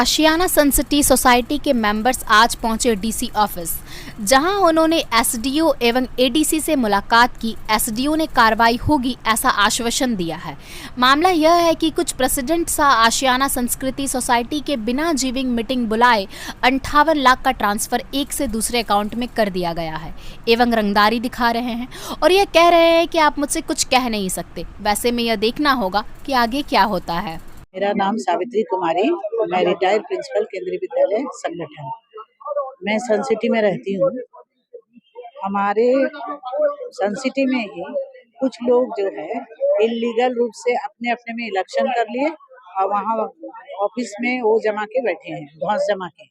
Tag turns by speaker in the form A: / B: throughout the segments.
A: आशियाना Sun City society के members आज पहुंचे डीसी ऑफिस, जहां उन्होंने एसडीओ एवं एडीसी से मुलाकात की। एसडीओ ने कार्रवाई होगी ऐसा आश्वासन दिया है। मामला यह है कि कुछ प्रेसिडेंट सा आशियाना संस्कृति सोसाइटी के बिना जीविंग मीटिंग बुलाए 58 लाख का ट्रांसफर एक से दूसरे अकाउंट में कर दिया गया है एवं रंगदारी दिखा रहे हैं और यह कह रहे हैं कि आप मुझसे कुछ कह नहीं सकते। वैसे में यह देखना होगा कि आगे क्या होता है।
B: मेरा नाम सावित्री कुमारी, मैं रिटायर्ड प्रिंसिपल केंद्रीय विद्यालय संगठन। मैं सन सिटी में रहती हूँ। हमारे सन सिटी में ही कुछ लोग जो है इलीगल रूप से अपने अपने में इलेक्शन कर लिए और वहाँ ऑफिस में वो जमा के बैठे हैं, घास जमा के,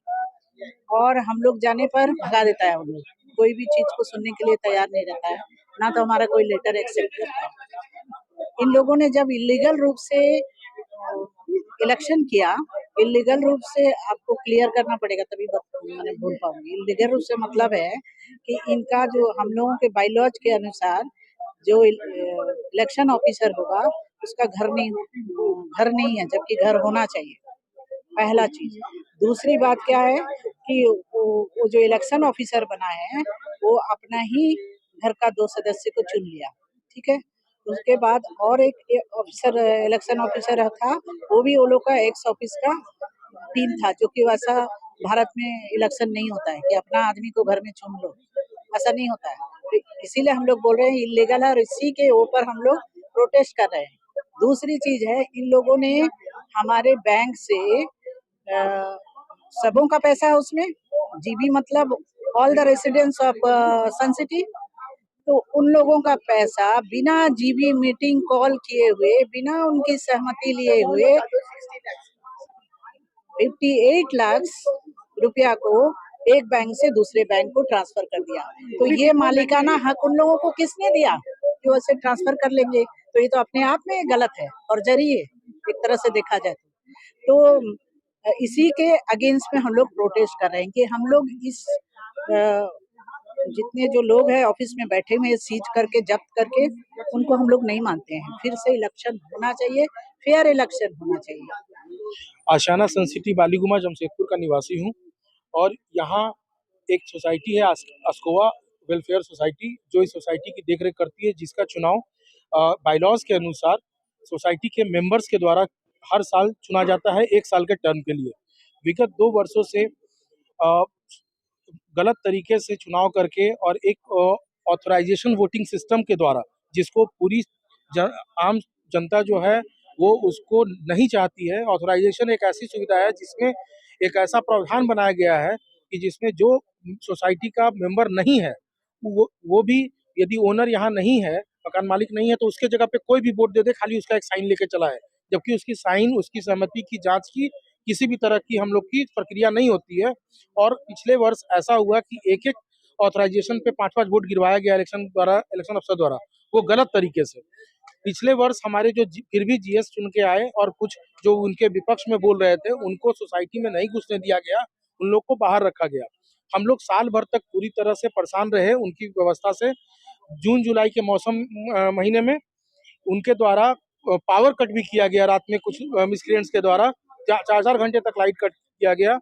B: और हम लोग जाने पर भगा देता है। वो लोग कोई भी चीज को सुनने के लिए तैयार नहीं रहता है, ना तो हमारा कोई लेटर एक्सेप्ट करता है। इन लोगों ने जब इलीगल रूप से इलेक्शन किया, इलीगल रूप से आपको क्लियर करना पड़ेगा तभी मैंने बोल पाऊंगी। इलीगल रूप से मतलब है कि इनका जो हम लोगों के बायलॉज के अनुसार जो इलेक्शन ऑफिसर होगा उसका घर नहीं है, जबकि घर होना चाहिए, पहला चीज। दूसरी बात क्या है कि वो जो इलेक्शन ऑफिसर बना है वो अपना ही घर का 2 सदस्य को चुन लिया, ठीक है। उसके बाद और एक ऑफिसर, इलेक्शन ऑफिसर था, वो लोग का एक्स ऑफिस का टीम था, जो कि वैसा भारत में इलेक्शन नहीं होता है कि अपना आदमी को घर में चुन लो, ऐसा नहीं होता है। तो इसीलिए हम लोग बोल रहे हैं इलीगल है और इसी के ऊपर हम लोग प्रोटेस्ट कर रहे हैं। दूसरी चीज है, इन लोगों ने हमारे बैंक से सबों का पैसा है उसमें, जीबी मतलब all the residents of Sun City, तो उन लोगों का पैसा बिना जीबी मीटिंग कॉल किए हुए, बिना उनकी सहमति लिए हुए 58 लाख रुपया को एक बैंक से दूसरे बैंक को ट्रांसफर कर दिया। तो ये मालिकाना हक उन लोगों को किसने दिया कि वैसे ट्रांसफर कर लेंगे? तो ये तो अपने आप में गलत है और जरी है, एक तरह से देखा जाए तो इसी के अगेंस्ट में हम लोग प्रोटेस्ट कर रहे हैं कि हम लोग इस जितने जो लोग हैं ऑफिस में बैठे हुए सीज करके जब्त करके, उनको हम लोग नहीं मानते हैं। फिर से इलेक्शन होना चाहिए, फेयर इलेक्शन होना चाहिए।
C: आशियाना सन सिटी बालीगुमा जमशेदपुर का निवासी हूँ और यहाँ एक सोसाइटी है अस्कोवा वेलफेयर सोसाइटी, जो इस सोसाइटी की देखरेख करती है, जिसका चुनाव बायलॉज के अनुसार सोसाइटी के मेंबर्स के द्वारा हर साल चुना जाता है 1 साल के टर्म के लिए। विगत 2 वर्षों से गलत तरीके से चुनाव करके और एक ऑथराइजेशन वोटिंग सिस्टम के द्वारा, जिसको पूरी आम जनता जो है वो उसको नहीं चाहती है। ऑथराइजेशन एक ऐसी सुविधा है जिसमें एक ऐसा प्रावधान बनाया गया है कि जिसमें जो सोसाइटी का मेंबर नहीं है वो भी, यदि ओनर यहाँ नहीं है, मकान मालिक नहीं है, तो उसके जगह पे कोई भी वोट दे दे, खाली उसका एक साइन लेके चला है, जबकि उसकी साइन, उसकी सहमति की जांच की किसी भी तरह की हम लोग की प्रक्रिया नहीं होती है। और पिछले वर्ष ऐसा हुआ कि एक ऑथराइजेशन पे 5-5 वोट गिरवाया गया इलेक्शन अफसर द्वारा, वो गलत तरीके से। पिछले वर्ष हमारे जो फिर भी जीएस चुन के आए और कुछ जो उनके विपक्ष में बोल रहे थे, उनको सोसाइटी में नहीं घुसने दिया गया, उन लोग को बाहर रखा गया। हम लोग साल भर तक पूरी तरह से परेशान रहे उनकी व्यवस्था से। जून जुलाई के मौसम महीने में उनके द्वारा पावर कट भी किया गया, रात में कुछ मिसक्रिएंट्स के द्वारा 4-4 घंटे तक लाइट कट किया गया,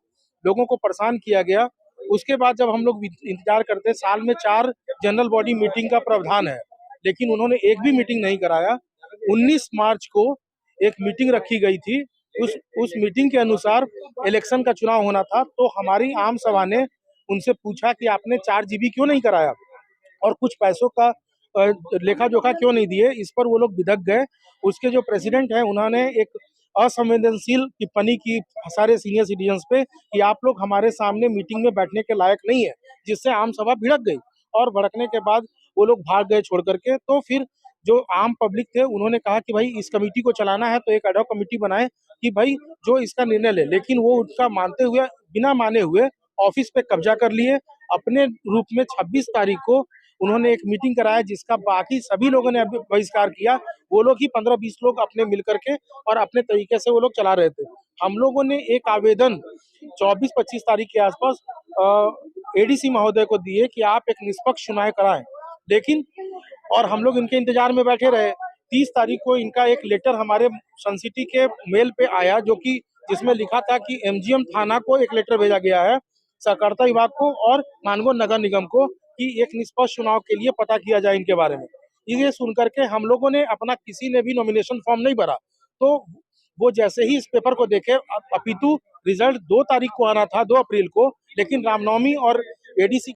C: लोगों को परेशान किया गया। उसके बाद जब हम लोग इंतजार करते, साल में 4 जनरल बॉडी मीटिंग का प्रावधान है, लेकिन उन्होंने एक भी मीटिंग नहीं कराया। 19 मार्च को एक मीटिंग रखी गई थी, उस मीटिंग के अनुसार इलेक्शन का चुनाव होना था, तो हमारी आम सभा ने उनसे पूछा कि आपने 4 जीबी क्यों नहीं कराया और कुछ पैसों का लेखा जोखा क्यों नहीं दिए। इस पर वो लोग बिदक गए। उसके जो प्रेसिडेंट हैं, उन्होंने एक असंवेदनशील टिप्पणी की सारे सीनियर सिटीजन्स पे कि आप लोग हमारे सामने मीटिंग में बैठने के लायक नहीं है, जिससे आम सभा भिड़क गई और भड़कने के बाद वो लोग भाग गए छोड़ करके। तो फिर जो आम पब्लिक थे, उन्होंने कहा कि भाई इस कमेटी को चलाना है तो एक एडहॉक कमेटी बनाए कि भाई जो इसका निर्णय ले, लेकिन वो उनका मानते हुए, बिना माने हुए ऑफिस पे कब्जा कर लिए। अपने रूप में 26 तारीख को उन्होंने एक मीटिंग कराया, जिसका बाकी सभी लोगों ने बहिष्कार किया। वो लोग ही 15-20 लोग अपने मिल करके और अपने तरीके से वो लोग चला रहे थे। हम लोगों ने एक आवेदन 24-25 तारीख के आसपास एडीसी महोदय को दिए कि आप एक निष्पक्ष चुनाव कराएं, लेकिन और हम लोग इनके इंतजार में बैठे रहे। 30 तारीख को इनका एक लेटर हमारे सन सिटी के मेल पे आया, जो कि जिसमें लिखा था कि एमजीएम थाना को एक लेटर भेजा गया है, सहकारिता विभाग को और मानगो नगर निगम को, कि एक निष्पक्ष चुनाव के लिए पता किया जाए इनके बारे में। ये सुन करके हम लोगों ने अपना किसी ने भी नॉमिनेशन फॉर्म नहीं भरा। तो वो जैसे ही इस पेपर को देखे, अपितु रिजल्ट 2 तारीख को आना था, 2 अप्रैल को, लेकिन रामनवमी और एडीसी